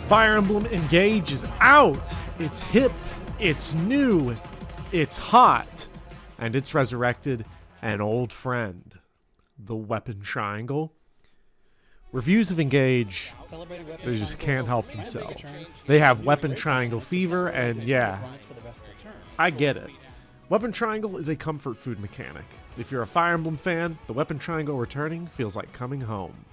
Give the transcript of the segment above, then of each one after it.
Fire Emblem Engage is out! It's hip, it's new, it's hot, and it's resurrected an old friend, the weapon triangle. Reviews of Engage, they just can't help themselves. They have weapon triangle fever, and yeah, I get it. Weapon triangle is a comfort food mechanic. If you're a Fire Emblem fan, the weapon triangle returning feels like coming home.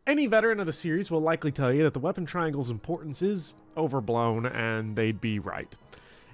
Any veteran of the series will likely tell you that the weapon triangle's importance is overblown, and they'd be right.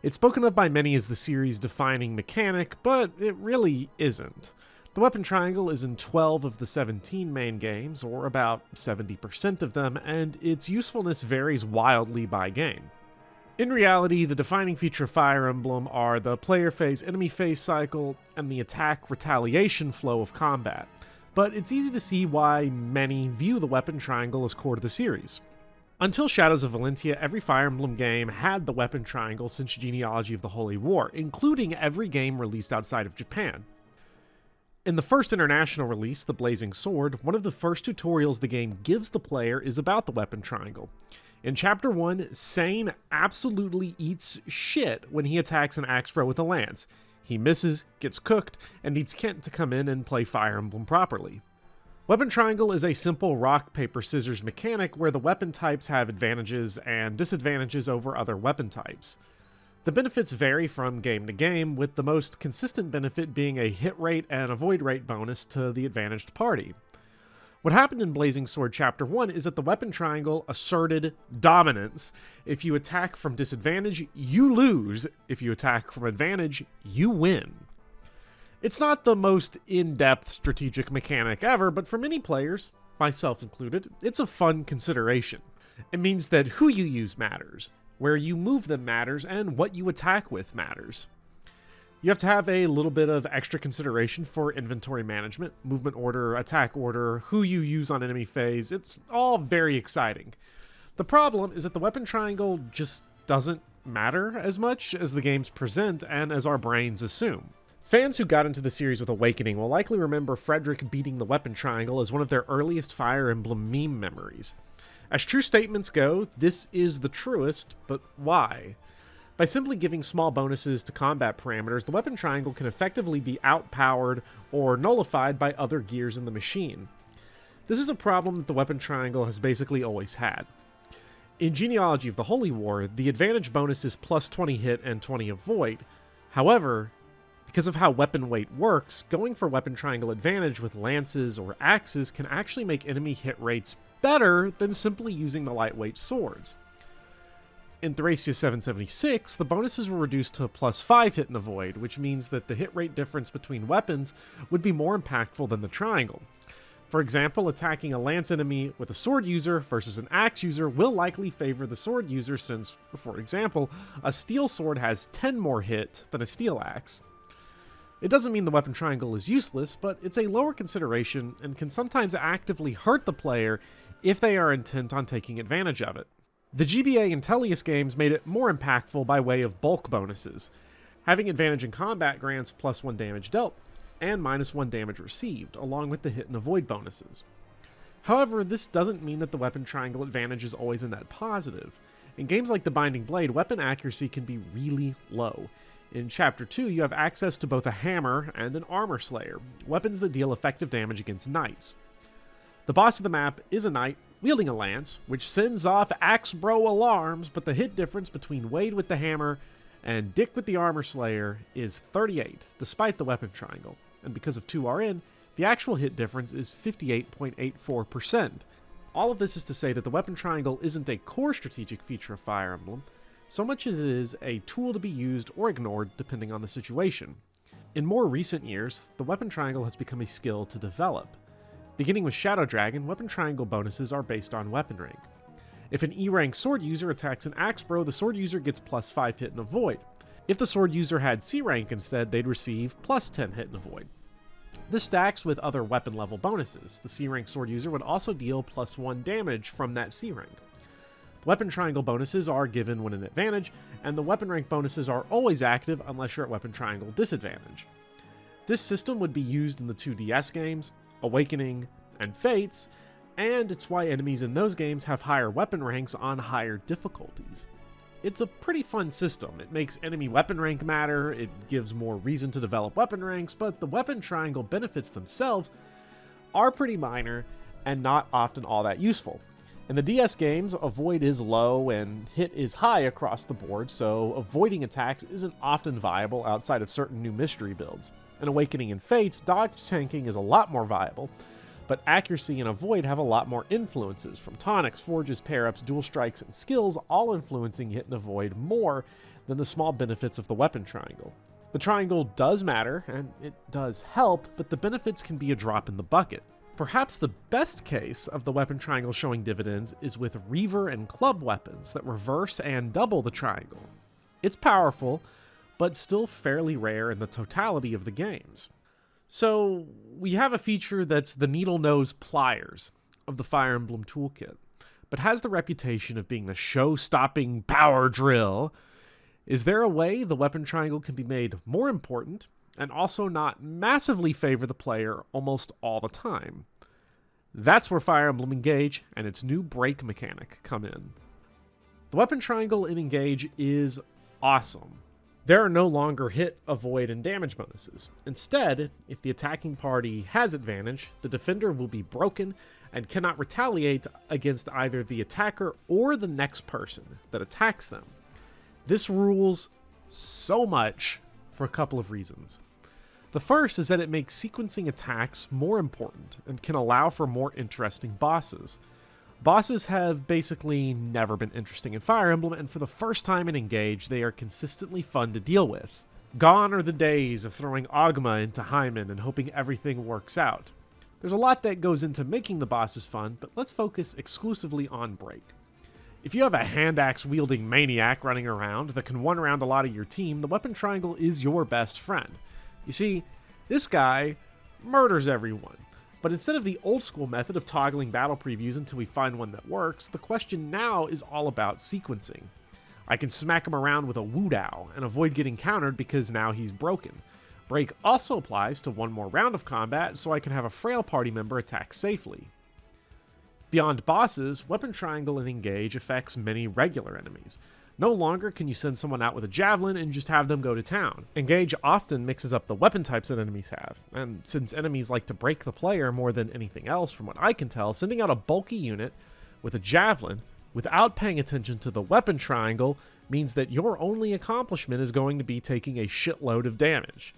It's spoken of by many as the series' defining mechanic, but it really isn't. The weapon triangle is in 12 of the 17 main games, or about 70% of them, and its usefulness varies wildly by game. In reality, the defining feature of Fire Emblem are the player phase enemy phase cycle and the attack retaliation flow of combat. But it's easy to see why many view the weapon triangle as core to the series. Until Shadows of Valentia, every Fire Emblem game had the weapon triangle since Genealogy of the Holy War, including every game released outside of Japan. In the first international release, The Blazing Sword, one of the first tutorials the game gives the player is about the weapon triangle. In Chapter 1, Sane absolutely eats shit when he attacks an axe bro with a lance. He misses, gets cooked, and needs Kent to come in and play Fire Emblem properly. Weapon Triangle is a simple rock, paper, scissors mechanic where the weapon types have advantages and disadvantages over other weapon types. The benefits vary from game to game, with the most consistent benefit being a hit rate and avoid rate bonus to the advantaged party. What happened in Blazing Sword Chapter 1 is that the weapon triangle asserted dominance. If you attack from disadvantage, you lose. If you attack from advantage, you win. It's not the most in-depth strategic mechanic ever, but for many players, myself included, it's a fun consideration. It means that who you use matters, where you move them matters, and what you attack with matters. You have to have a little bit of extra consideration for inventory management, movement order, attack order, who you use on enemy phase. It's all very exciting. The problem is that the weapon triangle just doesn't matter as much as the games present and as our brains assume. Fans who got into the series with Awakening will likely remember Frederick beating the weapon triangle as one of their earliest Fire Emblem meme memories. As true statements go, this is the truest, but why? By simply giving small bonuses to combat parameters, the weapon triangle can effectively be outpowered or nullified by other gears in the machine. This is a problem that the weapon triangle has basically always had. In Genealogy of the Holy War, the advantage bonus is plus 20 hit and 20 avoid. However, because of how weapon weight works, going for weapon triangle advantage with lances or axes can actually make enemy hit rates better than simply using the lightweight swords. In Thracia 776, the bonuses were reduced to plus 5 hit and avoid, which means that the hit rate difference between weapons would be more impactful than the triangle. For example, attacking a lance enemy with a sword user versus an axe user will likely favor the sword user since, for example, a steel sword has 10 more hit than a steel axe. It doesn't mean the weapon triangle is useless, but it's a lower consideration and can sometimes actively hurt the player if they are intent on taking advantage of it. The GBA and Tellius games made it more impactful by way of bulk bonuses. Having advantage in combat grants plus 1 damage dealt and minus 1 damage received, along with the hit and avoid bonuses. However, this doesn't mean that the weapon triangle advantage is always a net positive. In games like The Binding Blade, weapon accuracy can be really low. In Chapter 2, you have access to both a hammer and an armor slayer, weapons that deal effective damage against knights. The boss of the map is a knight wielding a lance, which sends off axe bro alarms, but the hit difference between Wade with the hammer and Dick with the armor slayer is 38, despite the weapon triangle, and because of 2RN, the actual hit difference is 58.84%. All of this is to say that the weapon triangle isn't a core strategic feature of Fire Emblem, so much as it is a tool to be used or ignored depending on the situation. In more recent years, the weapon triangle has become a skill to develop. Beginning with Shadow Dragon, weapon triangle bonuses are based on weapon rank. If an E-rank sword user attacks an axe bro, the sword user gets plus 5 hit and avoid. If the sword user had C rank instead, they'd receive plus 10 hit and avoid. This stacks with other weapon level bonuses. The C rank sword user would also deal plus 1 damage from that C rank. Weapon triangle bonuses are given when an advantage, and the weapon rank bonuses are always active unless you're at weapon triangle disadvantage. This system would be used in the 2DS games, Awakening, and Fates, and it's why enemies in those games have higher weapon ranks on higher difficulties. It's a pretty fun system. It makes enemy weapon rank matter, it gives more reason to develop weapon ranks, but the weapon triangle benefits themselves are pretty minor and not often all that useful. In the DS games, avoid is low and hit is high across the board, so avoiding attacks isn't often viable outside of certain new mystery builds. In Awakening and Fates, dodge tanking is a lot more viable, but accuracy and avoid have a lot more influences, from tonics, forges, pair-ups, dual strikes, and skills, all influencing hit and avoid more than the small benefits of the weapon triangle. The triangle does matter, and it does help, but the benefits can be a drop in the bucket. Perhaps the best case of the weapon triangle showing dividends is with Reaver and club weapons that reverse and double the triangle. It's powerful, but still fairly rare in the totality of the games. So we have a feature that's the needle-nose pliers of the Fire Emblem toolkit, but has the reputation of being the show-stopping power drill. Is there a way the weapon triangle can be made more important and also not massively favor the player almost all the time? That's where Fire Emblem Engage and its new break mechanic come in. The weapon triangle in Engage is awesome. There are no longer hit, avoid, and damage bonuses. Instead, if the attacking party has advantage, the defender will be broken and cannot retaliate against either the attacker or the next person that attacks them. This rules so much for a couple of reasons. The first is that it makes sequencing attacks more important and can allow for more interesting bosses. Bosses have basically never been interesting in Fire Emblem, and for the first time in Engage, they are consistently fun to deal with. Gone are the days of throwing Ogma into Hyman and hoping everything works out. There's a lot that goes into making the bosses fun, but let's focus exclusively on break. If you have a hand axe wielding maniac running around that can one-round a lot of your team, the weapon triangle is your best friend. You see, this guy murders everyone. But instead of the old school method of toggling battle previews until we find one that works, the question now is all about sequencing. I can smack him around with a Wudao and avoid getting countered because now he's broken. Break also applies to one more round of combat, so I can have a frail party member attack safely. Beyond bosses, Weapon Triangle and Engage affects many regular enemies. No longer can you send someone out with a javelin and just have them go to town. Engage often mixes up the weapon types that enemies have, and since enemies like to break the player more than anything else from what I can tell, sending out a bulky unit with a javelin without paying attention to the weapon triangle means that your only accomplishment is going to be taking a shitload of damage.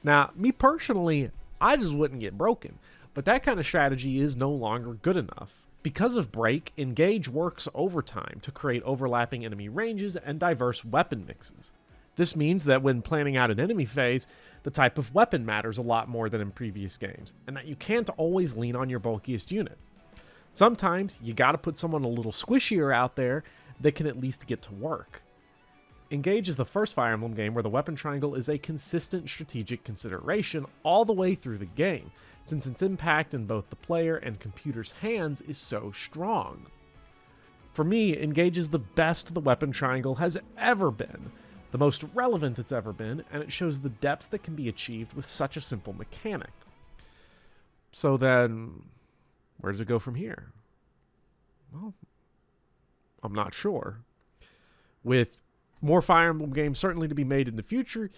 Now, me personally, I just wouldn't get broken, but that kind of strategy is no longer good enough. Because of break, Engage works overtime to create overlapping enemy ranges and diverse weapon mixes. This means that when planning out an enemy phase, the type of weapon matters a lot more than in previous games, and that you can't always lean on your bulkiest unit. Sometimes you gotta put someone a little squishier out there that can at least get to work. Engage is the first Fire Emblem game where the weapon triangle is a consistent strategic consideration all the way through the game, since its impact in both the player and computer's hands is so strong. For me, Engage is the best the weapon triangle has ever been, the most relevant it's ever been, and it shows the depths that can be achieved with such a simple mechanic. So then, where does it go from here? Well, I'm not sure. With more Fire Emblem games certainly to be made in the future,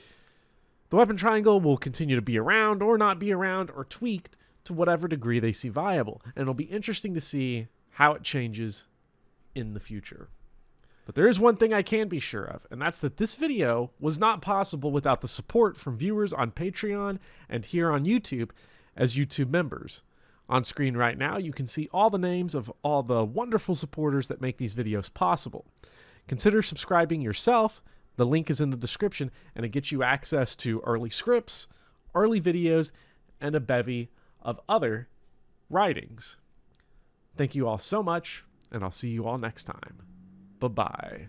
the weapon triangle will continue to be around or not be around or tweaked to whatever degree they see viable, and it'll be interesting to see how it changes in the future. But there is one thing I can be sure of, and that's that this video was not possible without the support from viewers on Patreon and here on YouTube as YouTube members. On screen right now, you can see all the names of all the wonderful supporters that make these videos possible. Consider subscribing yourself. The link is in the description, and it gets you access to early scripts, early videos, and a bevy of other writings. Thank you all so much, and I'll see you all next time. Bye-bye.